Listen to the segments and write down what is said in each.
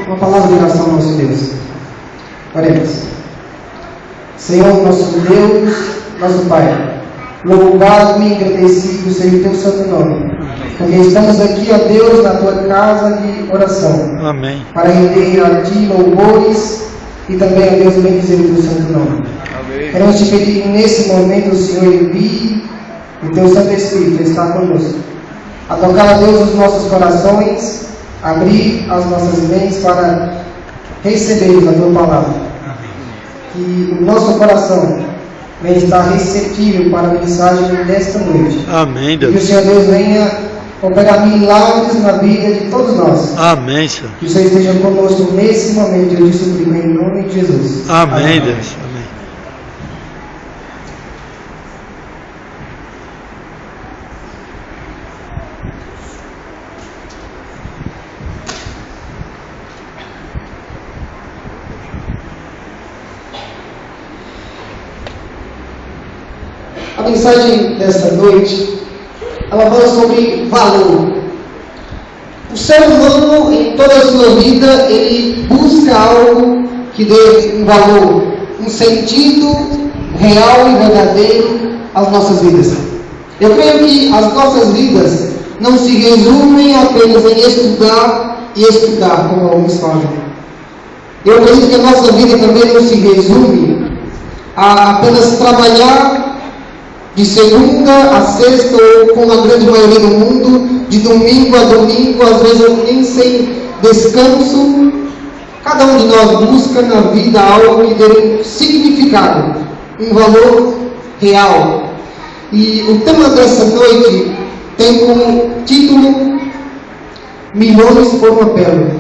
uma palavra de oração ao nosso Deus. Oremos. Senhor, nosso Deus, nosso Pai, louvado e agradecido seja o teu santo nome, porque estamos aqui, ó Deus, na tua casa de oração. Amém. Para render a ti louvores e também, ó Deus, bendizer o teu santo nome. Amém. Queremos te pedir que nesse momento o Senhor envie o teu Santo Espírito está conosco, a tocar, a Deus, os nossos corações, abrir as nossas mentes para receber a tua palavra. Que o nosso coração venha estar receptível para a mensagem desta noite. Amém, Deus. Que o Senhor Deus venha operar milagres na vida de todos nós. Amém, Senhor. Que o Senhor esteja conosco nesse momento, eu te suplico em nome de Jesus. Amém, Deus. Amém. A mensagem desta noite, ela fala sobre valor. O ser humano, em toda a sua vida, ele busca algo que dê um valor, um sentido real e verdadeiro às nossas vidas. Eu creio que as nossas vidas não se resumem apenas em estudar e estudar, como alguns falam. Eu acredito que a nossa vida também não se resume a apenas trabalhar de segunda a sexta, ou com a grande maioria do mundo, de domingo a domingo, às vezes nem sem descanso. Cada um de nós busca na vida algo que dê um significado, um valor real. E o tema dessa noite tem como título Milhões por uma Pérola.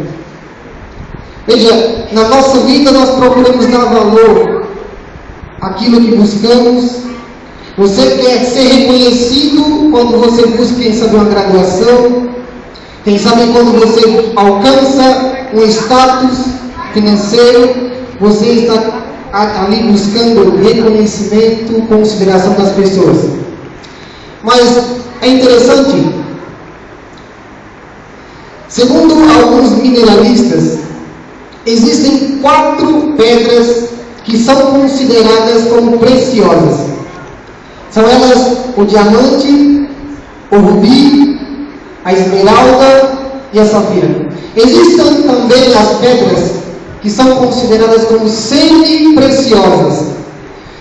Veja, na nossa vida nós procuramos dar valor àquilo que buscamos. Você quer ser reconhecido quando você busca, quem sabe, uma graduação, quem sabe quando você alcança um status financeiro, você está ali buscando reconhecimento, consideração das pessoas. Mas é interessante, segundo alguns mineralistas, existem 4 pedras que são consideradas como preciosas. São elas o diamante, o rubi, a esmeralda e a safira. Existem também as pedras que são consideradas como semi-preciosas.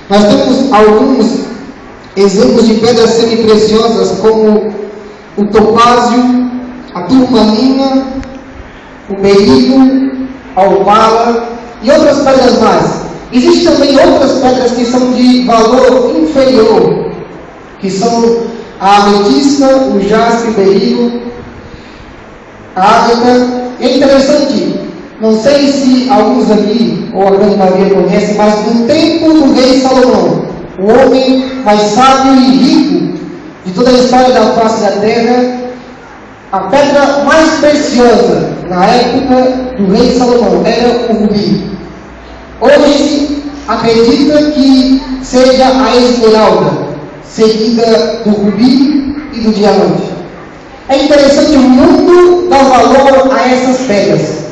Nós temos alguns exemplos de pedras semi-preciosas, como o topázio, a turmalina, o berilo, a opala e outras pedras mais. Existem também outras pedras que são de valor inferior, que são a ametista, o jaspe, o berilo, a ágata. É interessante, não sei se alguns aqui, ou a grande maioria conhecem, mas no tempo do rei Salomão, o homem mais sábio e rico de toda a história da face da terra, a pedra mais preciosa na época do rei Salomão era o rubi. Hoje acredita que seja a esmeralda, seguida do rubi e do diamante. É interessante, o mundo dá valor a essas pedras.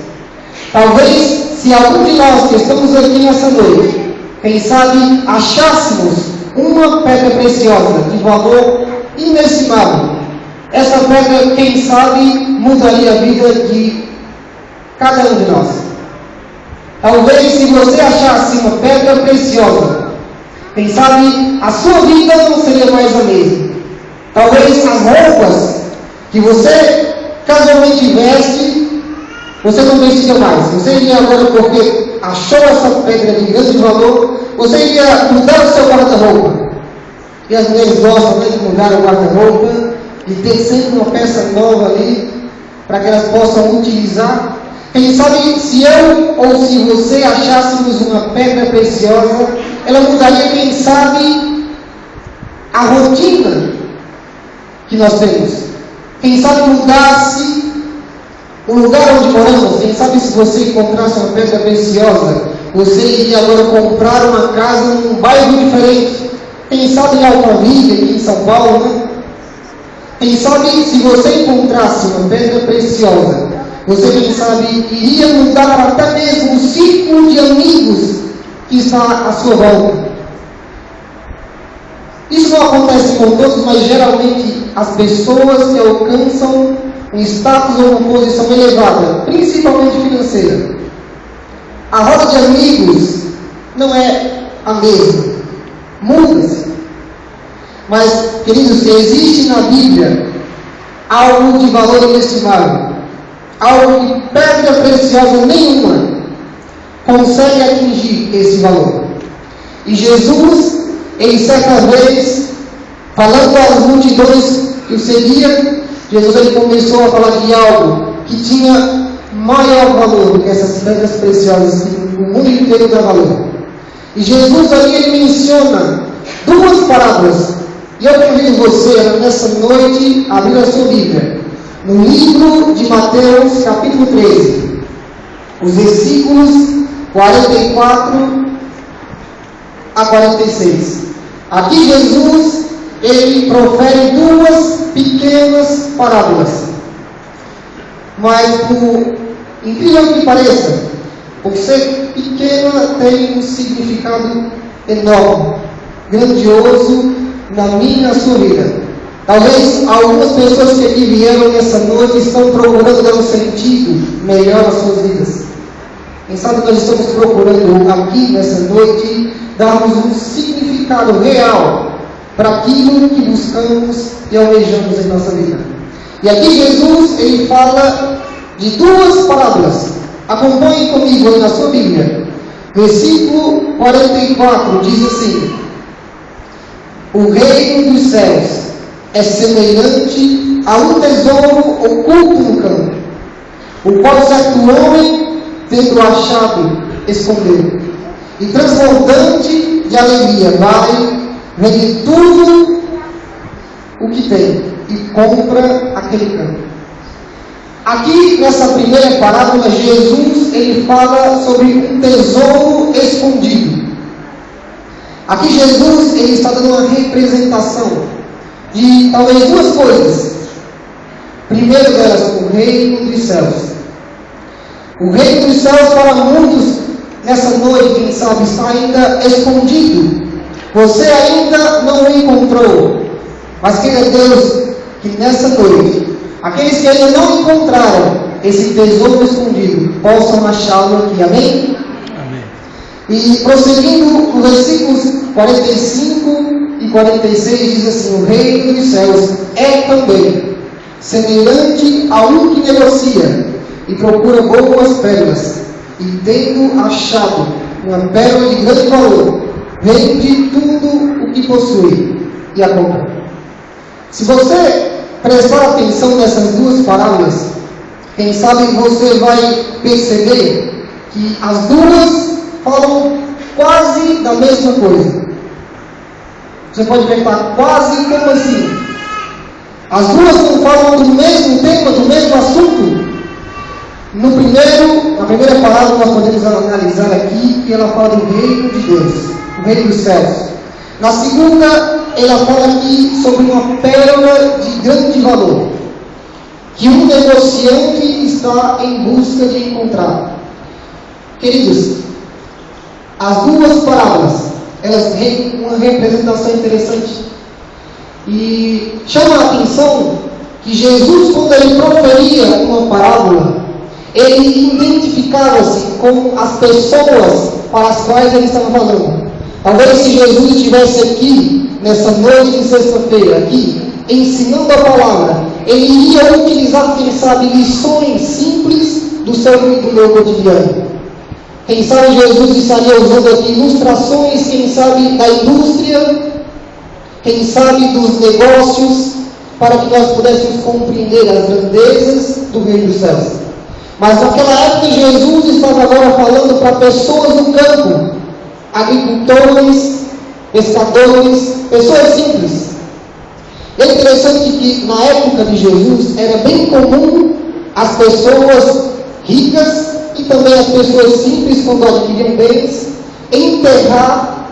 Talvez, se algum de nós que estamos aqui nessa noite, quem sabe, achássemos uma pedra preciosa de valor inestimável, essa pedra, quem sabe, mudaria a vida de cada um de nós. Talvez, se você achasse uma pedra preciosa, quem sabe a sua vida não seria mais a mesma. Talvez as roupas que você casualmente veste, você não vestia mais. Você iria agora, porque achou essa pedra de grande valor, você iria mudar o seu guarda-roupa. E as mulheres gostam de mudar o guarda-roupa e ter sempre uma peça nova ali, para que elas possam utilizar. Quem sabe, se eu ou se você achássemos uma pedra preciosa, ela mudaria, quem sabe, a rotina que nós temos. Quem sabe mudasse o lugar onde moramos. Quem sabe, se você encontrasse uma pedra preciosa, você iria agora comprar uma casa num bairro diferente. Quem sabe em Alphaville, aqui em São Paulo, né? Quem sabe, se você encontrasse uma pedra preciosa, Você, quem sabe, iria mudar até mesmo o círculo de amigos que está à sua volta. Isso não acontece com todos, mas geralmente as pessoas que alcançam um status ou uma posição elevada, principalmente financeira, a roda de amigos não é a mesma, muda-se. Mas, queridos, existe na Bíblia algo de valor inestimável, algo que pedra preciosa nenhuma consegue atingir esse valor. E Jesus, em certa vez, falando às multidões que o seguiam, Jesus ele começou a falar de algo que tinha maior valor do que essas pedras preciosas que o mundo inteiro dá valor. E Jesus ali ele menciona duas parábolas. E eu convido você nessa noite a abrir a sua Bíblia no livro de Mateus, capítulo 13, os versículos 44 a 46. Aqui Jesus ele profere duas pequenas parábolas, mas por incrível que pareça, por ser pequena tem um significado enorme, grandioso na minha e na sua vida. Talvez algumas pessoas que aqui vieram nessa noite estão procurando dar um sentido melhor às suas vidas. Quem sabe nós estamos procurando aqui nessa noite darmos um significado real para aquilo que buscamos e almejamos em nossa vida. E aqui Jesus ele fala de duas parábolas. Acompanhe comigo aí na sua Bíblia. Versículo 44 diz assim: o reino dos céus é semelhante a um tesouro oculto no campo, o qual certo homem, tendo achado, escondeu, e transbordante de alegria vai, vende tudo o que tem e compra aquele campo. Aqui nessa primeira parábola, Jesus ele fala sobre um tesouro escondido. Aqui Jesus ele está dando uma representação de talvez duas coisas. Primeiro delas, o reino dos céus. O reino dos céus para muitos nessa noite, quem sabe, está ainda escondido. Você ainda não o encontrou. Mas queira Deus que nessa noite, aqueles que ainda não encontraram esse tesouro escondido, possam achá-lo aqui. Amém? Amém. E prosseguindo, no versículos 45 e 46 diz assim: o reino dos céus é também semelhante a um que negocia e procura boas pérolas, e tendo achado uma pérola de grande valor, vende tudo o que possui e a compra. Se você prestar atenção nessas duas parábolas, quem sabe você vai perceber que as duas falam quase da mesma coisa. Você pode perguntar, quase como assim? As duas não falam do mesmo tema, do mesmo assunto? Na primeira parábola nós podemos analisar aqui que ela fala do reino de Deus, o reino dos céus. Na segunda, ela fala aqui sobre uma pérola de grande valor, que um negociante está em busca de encontrar. Queridos, as duas parábolas, elas têm uma representação interessante. E chama a atenção que Jesus, quando ele proferia uma parábola, ele identificava-se com as pessoas para as quais ele estava falando. Talvez se Jesus estivesse aqui, nessa noite de sexta-feira, aqui, ensinando a palavra, ele iria utilizar, quem sabe, lições simples do meu cotidiano. Quem sabe Jesus estaria usando aqui ilustrações, quem sabe, da indústria, quem sabe, dos negócios, para que nós pudéssemos compreender as grandezas do reino dos céus. Mas naquela época Jesus estava agora falando para pessoas do campo, agricultores, pescadores, pessoas simples. É interessante que na época de Jesus era bem comum as pessoas ricas e também as pessoas simples, quando adquiriam bens, enterrar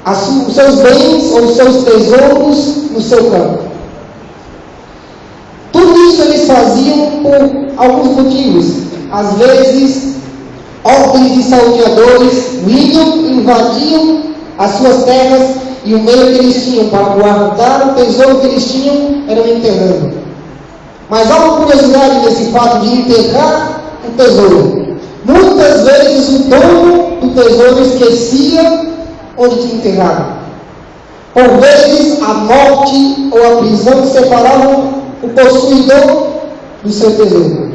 os seus bens ou os seus tesouros no seu campo. Tudo isso eles faziam por alguns motivos. Às vezes, ordens de salteadores vinham, invadiam as suas terras e o meio que eles tinham para guardar o tesouro que eles tinham era enterrando. Mas há uma curiosidade nesse fato de enterrar o tesouro. Muitas vezes o dono do tesouro esquecia onde tinha enterrado. Por vezes a morte ou a prisão separavam o possuidor do seu tesouro.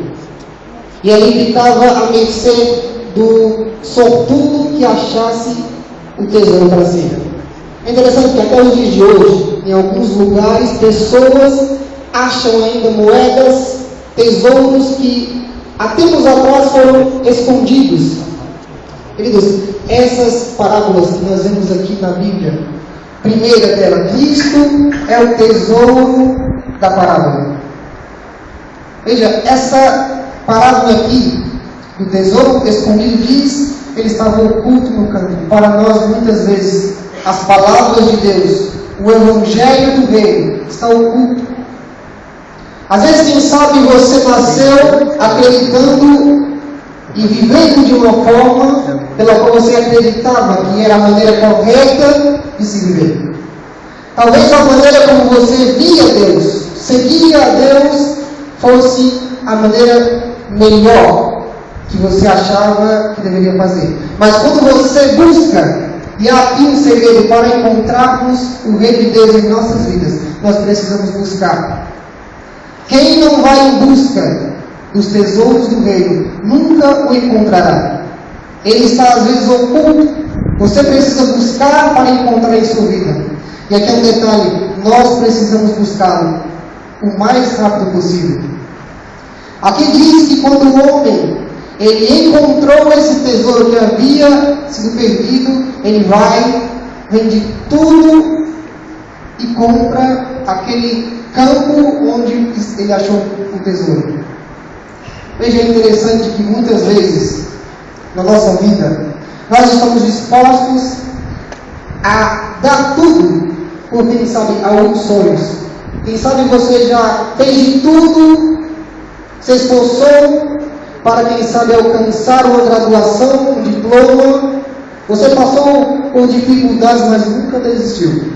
E ele ficava à mercê do sortudo que achasse o tesouro para si. É interessante que até os dias de hoje, em alguns lugares, pessoas acham ainda moedas, tesouros que há tempos atrás foram escondidos. Queridos, essas parábolas que nós vemos aqui na Bíblia, primeira dela, Cristo é o tesouro da parábola. Veja, essa parábola aqui, do tesouro escondido, diz, ele estava oculto no caminho. Para nós, muitas vezes, as palavras de Deus, o Evangelho do Reino, está oculto. Às vezes, quem sabe, você nasceu acreditando e vivendo de uma forma pela qual você acreditava que era a maneira correta de se viver. Talvez a maneira como você via Deus, seguia a Deus, fosse a maneira melhor que você achava que deveria fazer. Mas quando você busca, e há aqui um segredo para encontrarmos o reino de Deus em nossas vidas, nós precisamos buscar. Quem não vai em busca dos tesouros do reino, nunca o encontrará. Ele está às vezes oculto. Você precisa buscar para encontrar em sua vida. E aqui é um detalhe, nós precisamos buscá-lo o mais rápido possível. Aqui diz que quando o homem ele encontrou esse tesouro que havia sido perdido, ele vai, vende tudo e compra aquele campo onde ele achou o tesouro. Veja, é interessante que muitas vezes na nossa vida nós estamos dispostos a dar tudo por, quem sabe, alguns sonhos. Quem sabe você já fez de tudo, se esforçou para, quem sabe, alcançar uma graduação, um diploma. Você passou por dificuldades, mas nunca desistiu.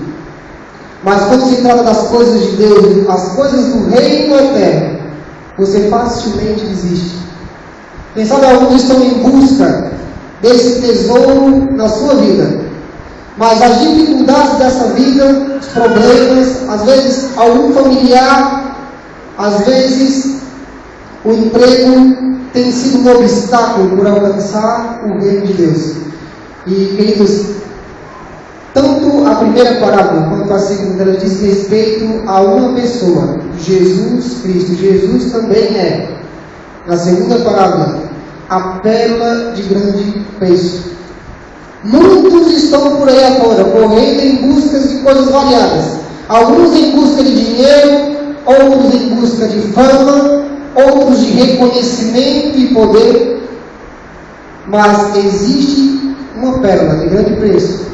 Mas quando se trata das coisas de Deus, as coisas do reino eterno, você facilmente desiste. Quem sabe alguns estão em busca desse tesouro na sua vida, mas as dificuldades dessa vida, os problemas, às vezes algum familiar, às vezes o emprego tem sido um obstáculo por alcançar o reino de Deus. E, queridos, tanto a primeira parábola quanto a segunda, ela diz respeito a uma pessoa, Jesus Cristo. Jesus também é, na segunda parábola, a pérola de grande preço. Muitos estão por aí agora, correndo em busca de coisas variadas. Alguns em busca de dinheiro, outros em busca de fama, outros de reconhecimento e poder. Mas existe uma pérola de grande preço,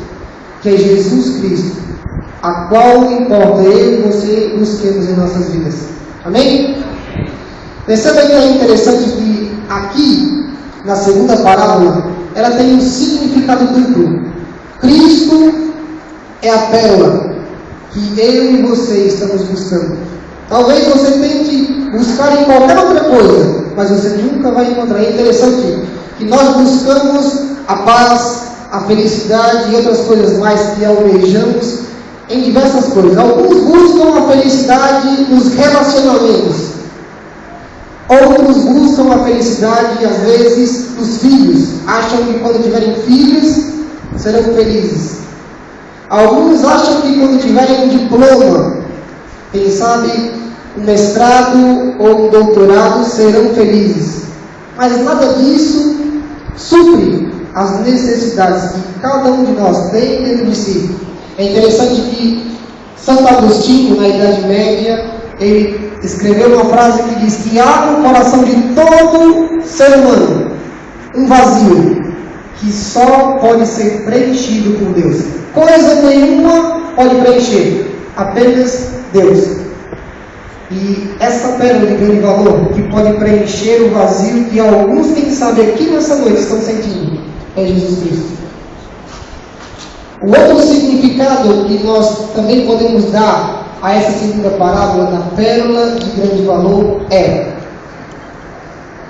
que é Jesus Cristo, a qual importa eu e você busquemos em nossas vidas. Amém? Perceba que é interessante que aqui, na segunda parábola, ela tem um significado duplo. Cristo é a pérola que eu e você estamos buscando. Talvez você tente buscar em qualquer outra coisa, mas você nunca vai encontrar. É interessante que nós buscamos a paz, a felicidade e outras coisas mais que almejamos em diversas coisas. Alguns buscam a felicidade nos relacionamentos. Outros buscam a felicidade, às vezes, nos filhos. Acham que quando tiverem filhos, serão felizes. Alguns acham que quando tiverem um diploma, quem sabe um mestrado ou um doutorado, serão felizes. Mas nada disso supre as necessidades que cada um de nós tem dentro de si. É interessante que Santo Agostinho, na Idade Média, ele escreveu uma frase que diz que há no coração de todo ser humano um vazio que só pode ser preenchido por Deus. Coisa nenhuma pode preencher, apenas Deus. E essa pérola de grande valor, que pode preencher o vazio que alguns, quem sabe, aqui nessa noite estão sentindo, é Jesus Cristo. O outro significado que nós também podemos dar a essa segunda parábola da pérola de grande valor é: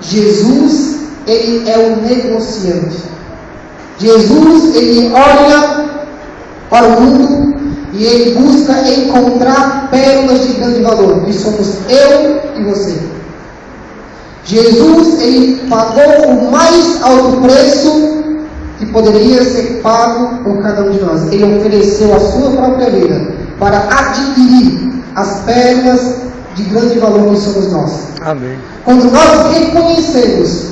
Jesus, ele é um negociante. Jesus, ele olha para o mundo e ele busca encontrar pérolas de grande valor, que somos eu e você. Jesus, ele pagou o mais alto preço que poderia ser pago por cada um de nós. Ele ofereceu a sua própria vida para adquirir as pérolas de grande valor que somos nós. Amém. Quando nós reconhecemos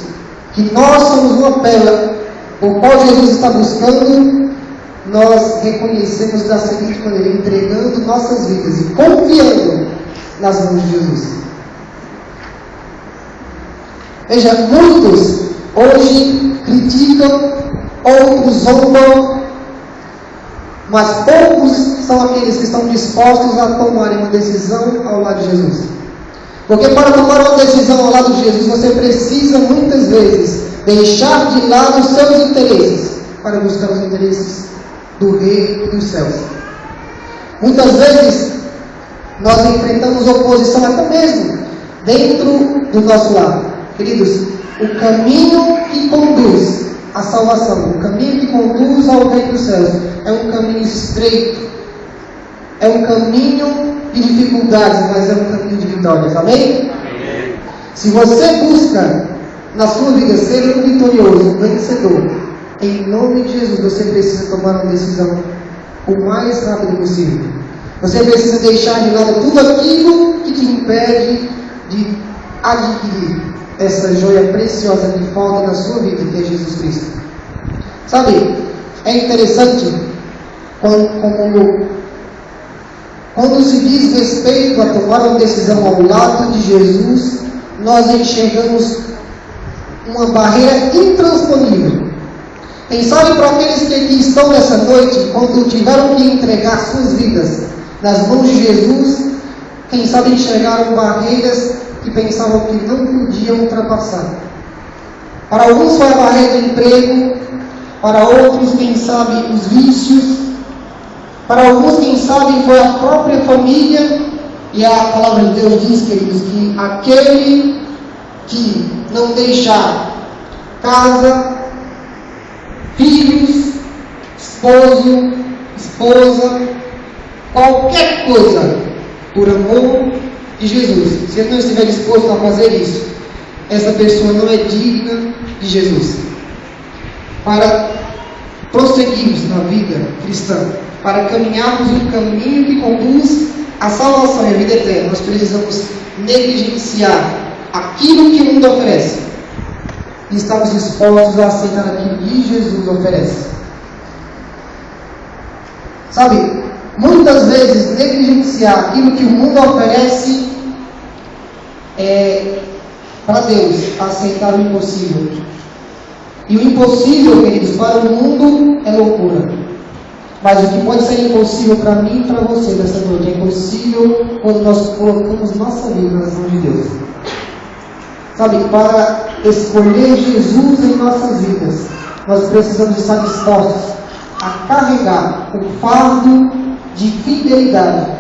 que nós somos uma pérola por qual Jesus está buscando, nós reconhecemos da seguinte maneira: entregando nossas vidas e confiando nas mãos de Jesus. Veja, muitos hoje criticam, outros zombam, mas poucos são aqueles que estão dispostos a tomarem uma decisão ao lado de Jesus. Porque para tomar uma decisão ao lado de Jesus, você precisa muitas vezes deixar de lado os seus interesses para buscar os interesses do Rei dos céus. Muitas vezes nós enfrentamos oposição até mesmo dentro do nosso lar. Queridos, o caminho que conduz à salvação, o caminho que conduz ao Reino dos céus, é um caminho estreito, é um caminho de dificuldades, mas é um caminho de vitórias. Amém? Amém. Se você busca na sua vida ser um vitorioso, um vencedor, em nome de Jesus, você precisa tomar uma decisão o mais rápido possível. Você precisa deixar de lado tudo aquilo que te impede de adquirir essa joia preciosa que falta na sua vida, que é Jesus Cristo. Sabe, é interessante quando se diz respeito a tomar uma decisão ao lado de Jesus, nós enxergamos uma barreira intransponível. Quem sabe para aqueles que aqui estão nessa noite, quando tiveram que entregar suas vidas nas mãos de Jesus, quem sabe enxergaram barreiras que pensavam que não podiam ultrapassar. Para alguns foi a barreira do emprego, para outros, quem sabe, os vícios, para alguns, quem sabe, foi a própria família. E a palavra de Deus diz, queridos, que aquele que não deixar casa, filhos, esposo, esposa, qualquer coisa, por amor de Jesus, se ele não estiver disposto a fazer isso, essa pessoa não é digna de Jesus. Para prosseguirmos na vida cristã, para caminharmos um caminho que conduz à salvação e à vida eterna, nós precisamos negligenciar aquilo que o mundo oferece e estamos dispostos a aceitar aquilo que Jesus oferece. Sabe, muitas vezes negligenciar aquilo que o mundo oferece é, para Deus, aceitar o impossível. E o impossível, queridos, para o mundo é loucura. Mas o que pode ser impossível para mim e para você nessa noite é impossível quando nós colocamos nossa vida nas mãos de Deus. Sabe, para escolher Jesus em nossas vidas, nós precisamos estar dispostos a carregar o fardo de fidelidade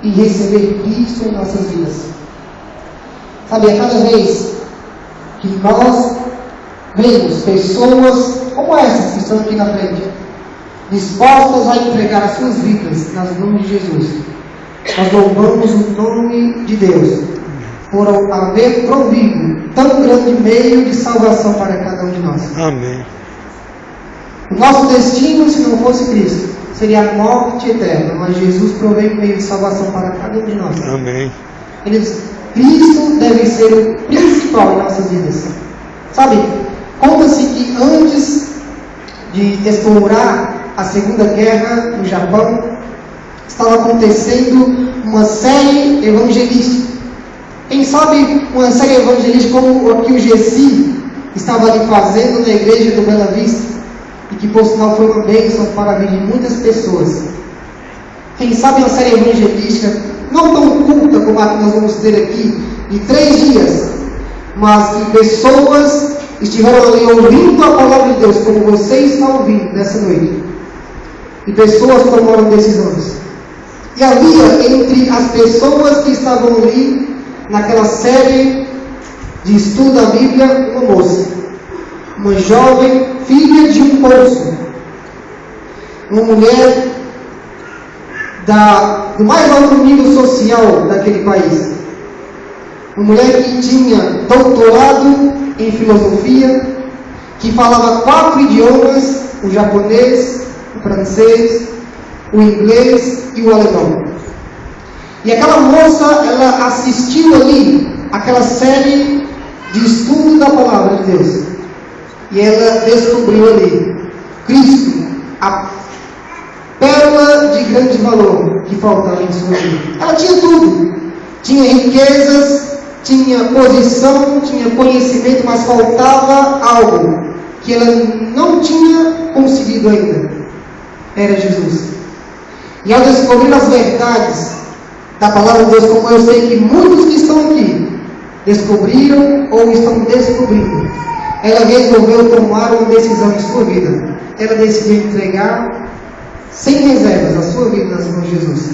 e receber Cristo em nossas vidas. Sabe, a cada vez que nós vemos pessoas como essas que estão aqui na frente, dispostas a entregar as suas vidas nas mãos de Jesus, nós louvamos o nome de Deus por haver provido tão grande meio de salvação para cada um de nós. Amém. O nosso destino, se não fosse Cristo, seria a morte eterna, mas Jesus provém um meio de salvação para cada um de nós. Amém. Cristo deve ser o principal em nossas vidas. Sabe, conta-se que antes de estourar a Segunda Guerra no Japão, estava acontecendo uma série evangelística. Quem sabe uma série evangelística como a que o Gessi estava ali fazendo na igreja do Bela Vista, e que por sinal foi uma bênção para a vida de muitas pessoas. Quem sabe uma série evangelística não tão curta como a que nós vamos ter aqui, de 3 dias, mas que pessoas estiveram ali ouvindo a palavra de Deus, como você está ouvindo nessa noite. E pessoas tomaram decisões. E havia entre as pessoas que estavam ali, naquela série de estudo da Bíblia, uma moça, uma jovem filha de um poço, uma mulher do mais alto nível social daquele país, uma mulher que tinha doutorado em filosofia, que falava 4 idiomas, o japonês, o francês, o inglês e o alemão. E aquela moça, ela assistiu ali aquela série de estudo da palavra de Deus. E ela descobriu ali Cristo, a pérola de grande valor que faltava em sua vida. Ela tinha tudo. Tinha riquezas, tinha posição, tinha conhecimento, mas faltava algo que ela não tinha conseguido ainda. Era Jesus. E ao descobrir as verdades da palavra de Deus, como eu sei que muitos que estão aqui descobriram ou estão descobrindo, ela resolveu tomar uma decisão em sua vida. Ela decidiu entregar sem reservas a sua vida nas mãos de Jesus.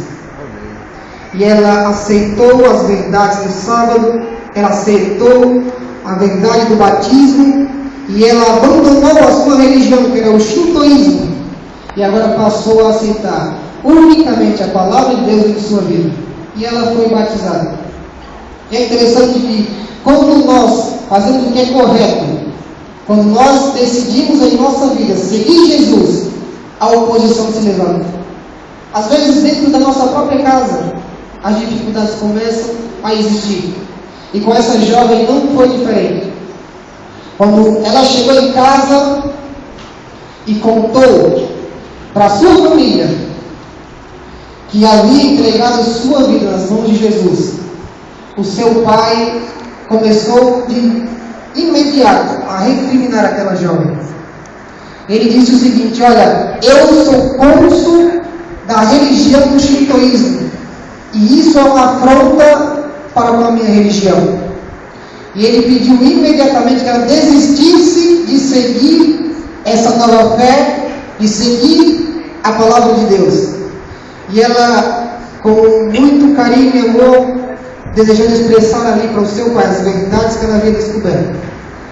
E ela aceitou as verdades do sábado, ela aceitou a verdade do batismo, e ela abandonou a sua religião, que era o shintoísmo, e agora passou a aceitar unicamente a palavra de Deus em sua vida. E ela foi batizada. E é interessante que quando nós fazemos o que é correto, quando nós decidimos em nossa vida seguir Jesus, a oposição se levanta. Às vezes dentro da nossa própria casa, as dificuldades começam a existir. E com essa jovem não foi diferente. Quando ela chegou em casa e contou para a sua família que havia entregado sua vida nas mãos de Jesus, o seu pai começou de imediato a recriminar aquela jovem. Ele disse o seguinte: olha, eu sou cônsul da religião do shintoísmo, e isso é uma afronta para com a minha religião. E ele pediu imediatamente que ela desistisse de seguir essa nova fé, de seguir a palavra de Deus. E ela, com muito carinho e amor, desejando expressar ali para o seu pai as verdades que ela havia descoberto.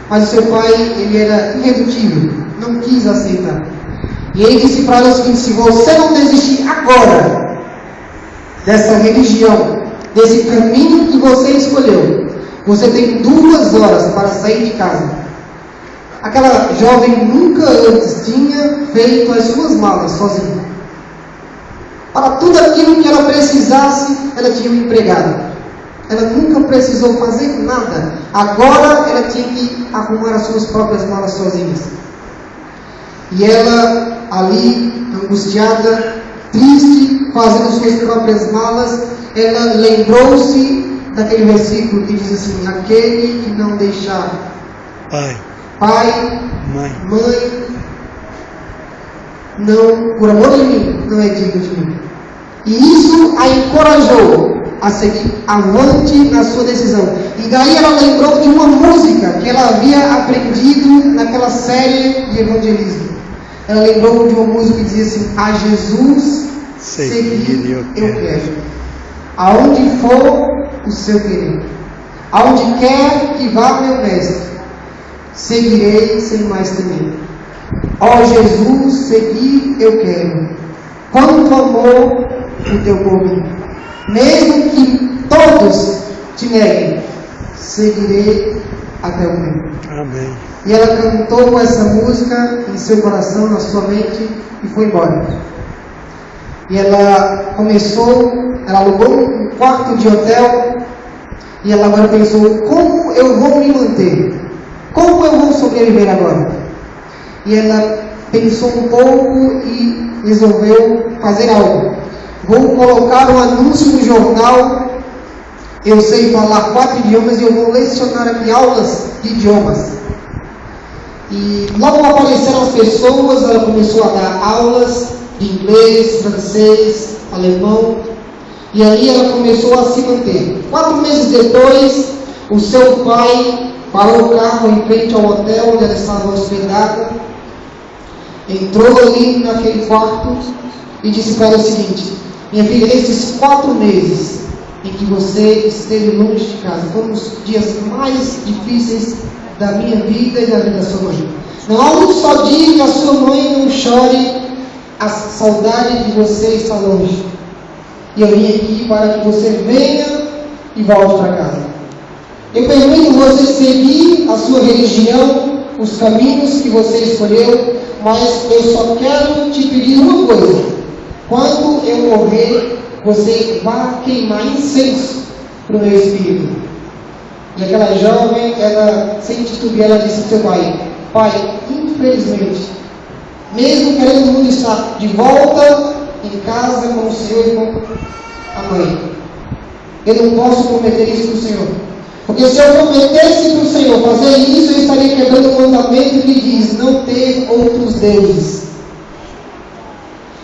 Mas o seu pai, ele era irredutível, não quis aceitar. E ele disse para ela o seguinte: se você não desistir agora dessa religião, desse caminho que você escolheu, você tem 2 horas para sair de casa. Aquela jovem nunca antes tinha feito as suas malas sozinha. Para tudo aquilo que ela precisasse, ela tinha um empregado. Ela nunca precisou fazer nada. Agora ela tinha que arrumar as suas próprias malas sozinhas. E ela, ali, angustiada, triste, fazendo suas próprias malas, ela lembrou-se daquele versículo que diz assim: aquele que não deixar pai, mãe, não, por amor de mim, não é digno de mim. E isso a encorajou a seguir avante na sua decisão. E daí ela lembrou de uma música que ela havia aprendido naquela série de evangelismo. Ela lembrou de uma música que dizia assim: a Jesus seguir eu quero. Aonde for o seu querer, aonde quer que vá meu mestre, seguirei sem mais temer. Ó Jesus, seguir eu quero. Quanto amor o teu por mim. Mesmo que todos te neguem, seguirei até o fim. Amém. E ela cantou essa música em seu coração, na sua mente, e foi embora. E ela alugou um quarto de hotel, e ela agora pensou: como eu vou me manter? Como eu vou sobreviver agora? E ela pensou um pouco e resolveu fazer algo. Vou colocar um anúncio no jornal. Eu sei falar 4 idiomas e eu vou lecionar aqui aulas de idiomas. E logo apareceram as pessoas, ela começou a dar aulas de inglês, francês, alemão. E aí ela começou a se manter. 4 meses depois, o seu pai parou o carro em frente ao hotel onde ela estava hospedada, entrou ali naquele quarto e disse para ela o seguinte: minha filha, esses 4 meses em que você esteve longe de casa foram os dias mais difíceis da minha vida e da vida da sua mãe. Não há um só dia que a sua mãe não chore a saudade de você estar longe. E eu vim aqui para que você venha e volte para casa. Eu permito você seguir a sua religião, os caminhos que você escolheu, mas eu só quero te pedir uma coisa: quando eu morrer, você vai queimar incenso para o meu espírito. E aquela jovem, ela, sem titubear, ela disse ao seu pai: pai, infelizmente, mesmo querendo muito estar de volta em casa com o Senhor e com a mãe, eu não posso prometer isso para o Senhor. Porque se eu prometesse para o Senhor fazer isso, eu estaria quebrando o mandamento que diz: não ter outros deuses.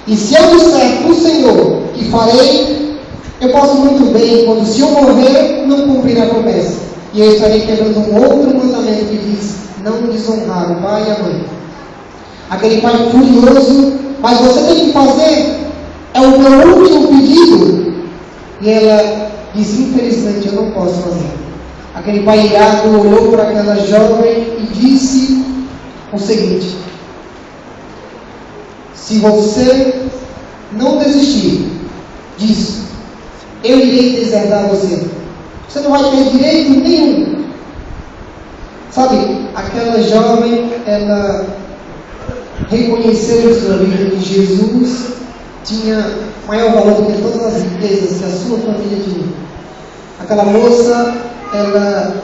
E se eu disser para o Senhor que farei, eu posso muito bem, quando se eu morrer, não cumprir a promessa. E eu estarei quebrando um outro mandamento que diz: não desonrar o pai e a mãe. Aquele pai furioso: mas você tem que fazer, é o meu último pedido. E ela disse: infelizmente eu não posso fazer. Aquele pai irado olhou para aquela jovem e disse o seguinte: se você não desistir disso, eu irei deserdar você. Você não vai ter direito nenhum. Sabe, aquela jovem, ela reconheceu em sua vida que Jesus tinha maior valor do que todas as riquezas que a sua família tinha. Aquela moça, ela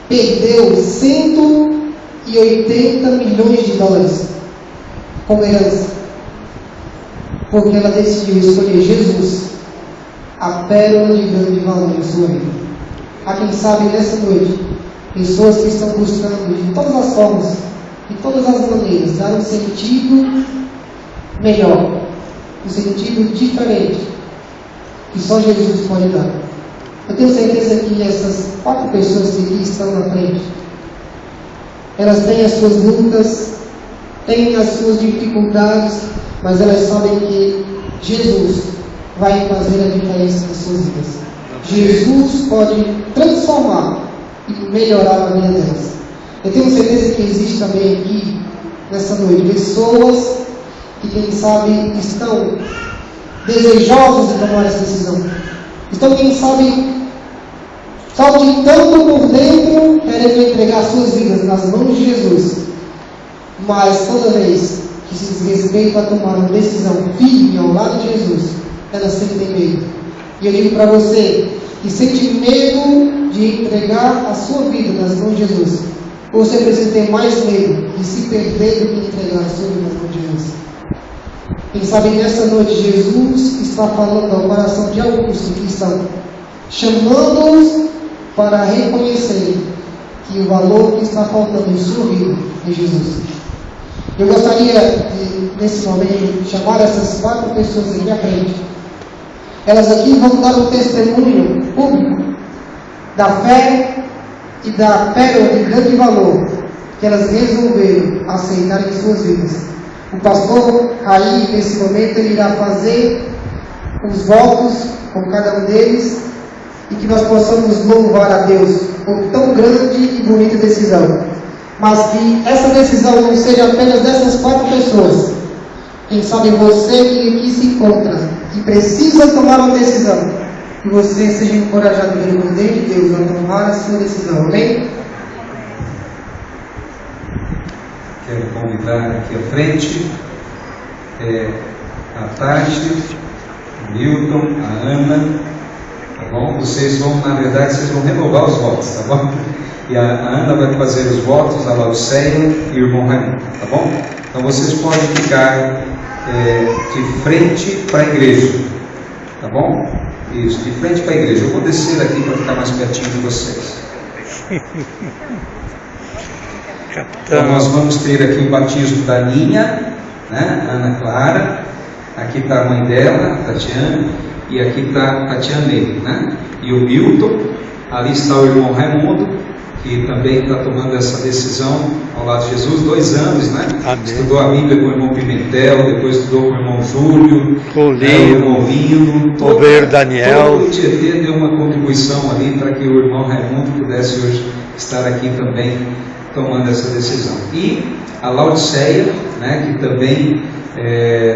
perdeu 180 milhões de dólares como herança, porque ela decidiu escolher Jesus, a pérola de grande valor em sua vida. Há quem sabe nessa noite, pessoas que estão buscando de todas as formas, de todas as maneiras, dar um sentido melhor, um sentido diferente, que só Jesus pode dar. Eu tenho certeza que essas 4 pessoas que aqui estão na frente, elas têm as suas lutas, têm as suas dificuldades, mas elas sabem que Jesus vai fazer a diferença nas suas vidas. Jesus pode transformar e melhorar a vida delas. Eu tenho certeza que existe também aqui, nessa noite, pessoas que, quem sabe, estão desejosos de tomar essa decisão. Estão, quem sabe, saltitando por dentro, querendo entregar suas vidas nas mãos de Jesus. Mas toda vez que se desrespeita a tomar uma decisão firme ao lado de Jesus, elas sentem medo. E eu digo para você que sente medo de entregar a sua vida nas mãos de Jesus, você precisa ter mais medo de se perder do que entregar a sua vida nas mãos de Jesus. Quem sabe nessa noite Jesus está falando ao coração de alguns que estão, chamando-os para reconhecer que o valor que está faltando em sua vida é Jesus. Eu gostaria de, nesse momento, chamar essas 4 pessoas aqui à frente. Elas aqui vão dar um testemunho público da fé e da pérola de grande valor que elas resolveram aceitar em suas vidas. O pastor Raí, nesse momento, ele irá fazer os votos com cada um deles e que nós possamos louvar a Deus por tão grande e bonita decisão. Mas que essa decisão não seja apenas dessas 4 pessoas. Quem sabe você que aqui se encontra e precisa tomar uma decisão, que você seja encorajado pelo poder de Deus a tomar a sua decisão. Amém? Quero convidar aqui à frente a Tati, o Milton, a Ana, tá bom? Vocês vão, na verdade, vocês vão renovar os votos, tá bom? E a Ana vai fazer os votos, a Lauceia e o irmão Raimundo, tá bom? Então vocês podem ficar de frente para a igreja, tá bom? Isso, de frente para a igreja. Eu vou descer aqui para ficar mais pertinho de vocês. Então nós vamos ter aqui o batismo da Ninha, né? Ana Clara. Aqui está a mãe dela, Tatiana. e aqui está a Tatiana, né? E o Milton, ali está o irmão Raimundo, que também está tomando essa decisão ao lado de Jesus, 2 anos, né? Amém. Estudou a Bíblia com o irmão Pimentel, depois estudou com o irmão Júlio, o irmão Lino, o Veio Daniel. Todo o Tietê deu uma contribuição ali para que o irmão Raimundo pudesse hoje estar aqui também tomando essa decisão. E a Laodiceia, né, que também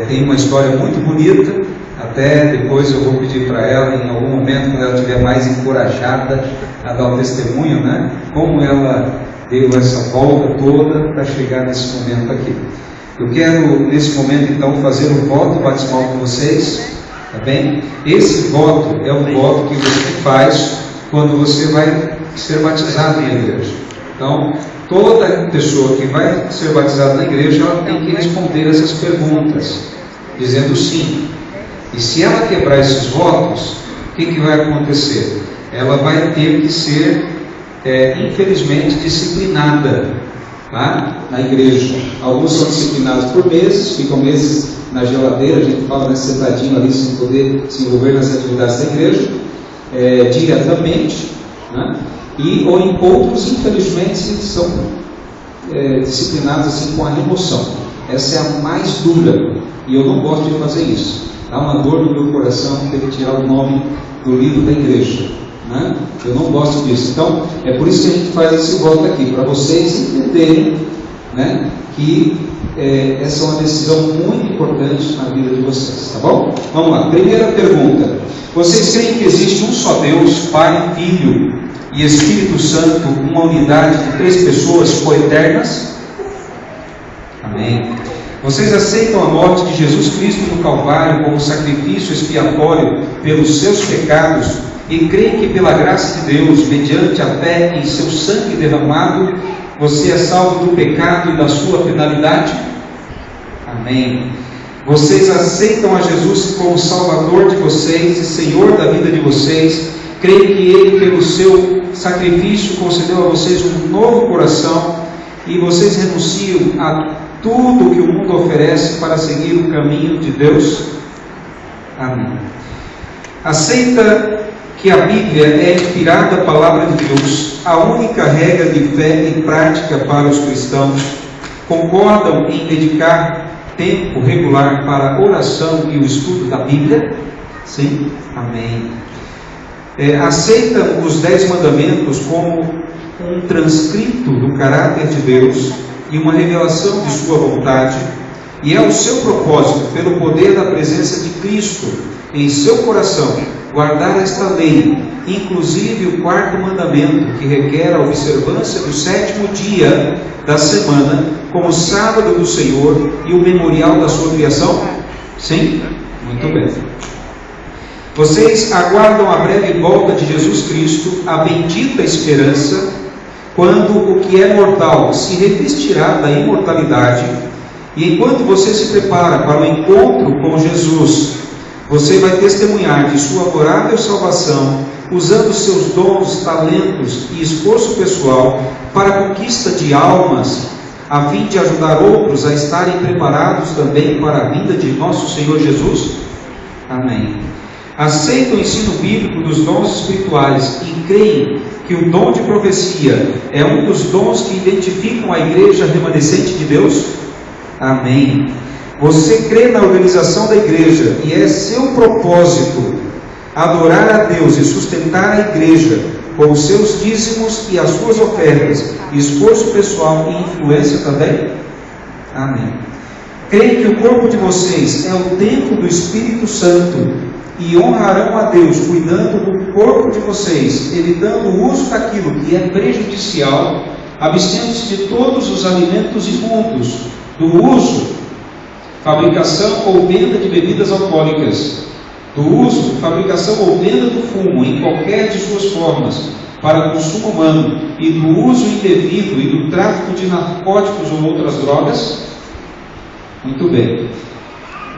tem uma história muito bonita. Até depois eu vou pedir para ela, em algum momento, quando ela estiver mais encorajada a dar o testemunho, né, como ela deu essa volta toda para chegar nesse momento aqui. Eu quero, nesse momento, então, fazer um voto batismal com vocês, tá bem? Esse voto é um voto que você faz quando você vai ser batizado na igreja. Então, toda pessoa que vai ser batizada na igreja, ela tem que responder essas perguntas, dizendo sim. E se ela quebrar esses votos, o que vai acontecer? Ela vai ter que ser, infelizmente, disciplinada, tá? Na igreja. Alguns são disciplinados por meses, ficam meses na geladeira, a gente fala sentadinho ali, sem poder se envolver nas atividades da igreja, diretamente, né? Ou em outros, infelizmente, são disciplinados assim com a remoção. Essa é a mais dura, e eu não gosto de fazer isso. Dá uma dor no meu coração ter que tirar o nome do livro da igreja, né? Eu não gosto disso. Então, é por isso que a gente faz esse voto aqui, para vocês entenderem, né, que essa é uma decisão muito importante na vida de vocês, tá bom? Vamos lá, primeira pergunta: vocês creem que existe um só Deus, Pai, Filho e Espírito Santo, uma unidade de 3 pessoas coeternas? Amém. Vocês aceitam a morte de Jesus Cristo no Calvário como sacrifício expiatório pelos seus pecados e creem que pela graça de Deus, mediante a fé em seu sangue derramado, você é salvo do pecado e da sua penalidade? Amém. Vocês aceitam a Jesus como Salvador de vocês e Senhor da vida de vocês, creem que Ele, pelo seu sacrifício, concedeu a vocês um novo coração e vocês renunciam a tudo que o mundo oferece para seguir o caminho de Deus? Amém. Aceita que a Bíblia é a inspirada palavra de Deus, a única regra de fé e prática para os cristãos? Concordam em dedicar tempo regular para a oração e o estudo da Bíblia? Sim? Amém. Aceitam os 10 mandamentos como um transcrito do caráter de Deus e uma revelação de sua vontade, e é o seu propósito, pelo poder da presença de Cristo em seu coração, guardar esta lei, inclusive o 4º mandamento, que requer a observância do 7º dia da semana, como sábado do Senhor e o memorial da sua criação? Sim? Muito bem. Vocês aguardam a breve volta de Jesus Cristo, a bendita esperança, quando o que é mortal se revestirá da imortalidade, e enquanto você se prepara para o encontro com Jesus, você vai testemunhar de sua adorável salvação, usando seus dons, talentos e esforço pessoal para a conquista de almas, a fim de ajudar outros a estarem preparados também para a vinda de nosso Senhor Jesus? Amém. Aceitam o ensino bíblico dos dons espirituais e creem que o dom de profecia é um dos dons que identificam a igreja remanescente de Deus? Amém. Você crê na organização da igreja e é seu propósito adorar a Deus e sustentar a igreja com os seus dízimos e as suas ofertas, esforço pessoal e influência também? Amém. Creem que o corpo de vocês é o templo do Espírito Santo e honrarão a Deus cuidando do corpo de vocês, evitando o uso daquilo que é prejudicial, abstendo-se de todos os alimentos imundos, do uso, fabricação ou venda de bebidas alcoólicas, do uso, fabricação ou venda do fumo em qualquer de suas formas para consumo humano e do uso indevido e do tráfico de narcóticos ou outras drogas? Muito bem.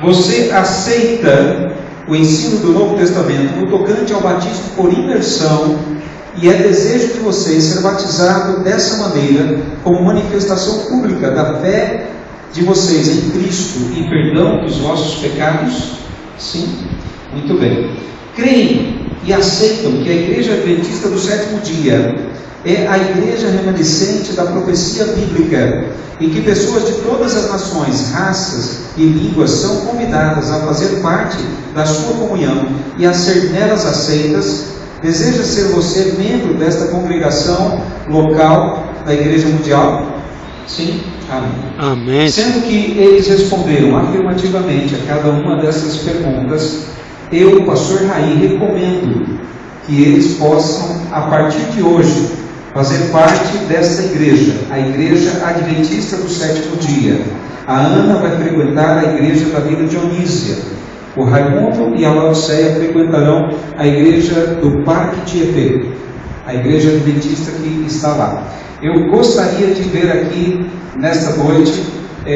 Você aceita o ensino do Novo Testamento no tocante ao batismo por imersão e é desejo de vocês ser batizado dessa maneira como manifestação pública da fé de vocês em Cristo e perdão dos vossos pecados? Sim? Muito bem. Creem e aceitam que a Igreja Adventista do Sétimo Dia é a igreja remanescente da profecia bíblica, e que pessoas de todas as nações, raças e línguas são convidadas a fazer parte da sua comunhão e a ser nelas aceitas. Deseja ser você membro desta congregação local da Igreja Mundial? Sim? Amém. Amém. Sendo que eles responderam afirmativamente a cada uma dessas perguntas, eu, pastor Raí, recomendo que eles possam, a partir de hoje, fazer parte desta igreja, a Igreja Adventista do Sétimo Dia. A Ana vai frequentar a igreja da Vila Dionísia. O Raimundo e a Laodiceia frequentarão a igreja do Parque Tietê, a igreja adventista que está lá. Eu gostaria de ver aqui, nesta noite,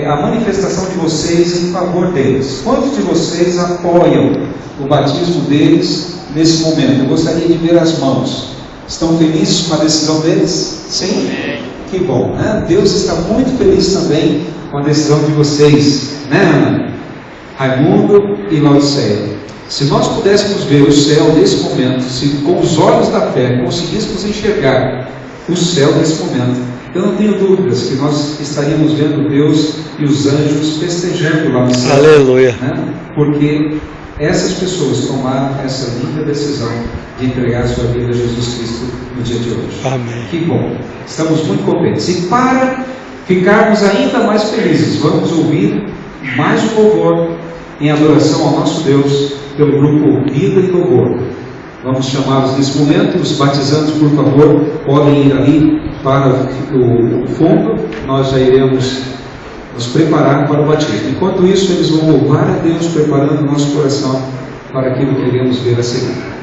a manifestação de vocês em favor deles. Quantos de vocês apoiam o batismo deles nesse momento? Eu gostaria de ver as mãos. Estão felizes com a decisão deles? Sim? Que bom, né? Deus está muito feliz também com a decisão de vocês, né, Ana? Raimundo e Laodiceia. Se nós pudéssemos ver o céu nesse momento, se com os olhos da fé conseguíssemos enxergar o céu nesse momento, eu não tenho dúvidas que nós estaríamos vendo Deus e os anjos festejando lá no céu. Aleluia. Né? Porque essas pessoas tomaram essa linda decisão de entregar a sua vida a Jesus Cristo no dia de hoje. Amém. Que bom, estamos muito contentes. E para ficarmos ainda mais felizes, vamos ouvir mais um louvor em adoração ao nosso Deus pelo grupo Vida e Louvor. Vamos chamá-los nesse momento. Os batizandos, por favor, podem ir ali para o fundo. Nós já iremos nos preparar para o batismo. Enquanto isso, eles vão louvar a Deus, preparando o nosso coração para aquilo que iremos ver a seguir.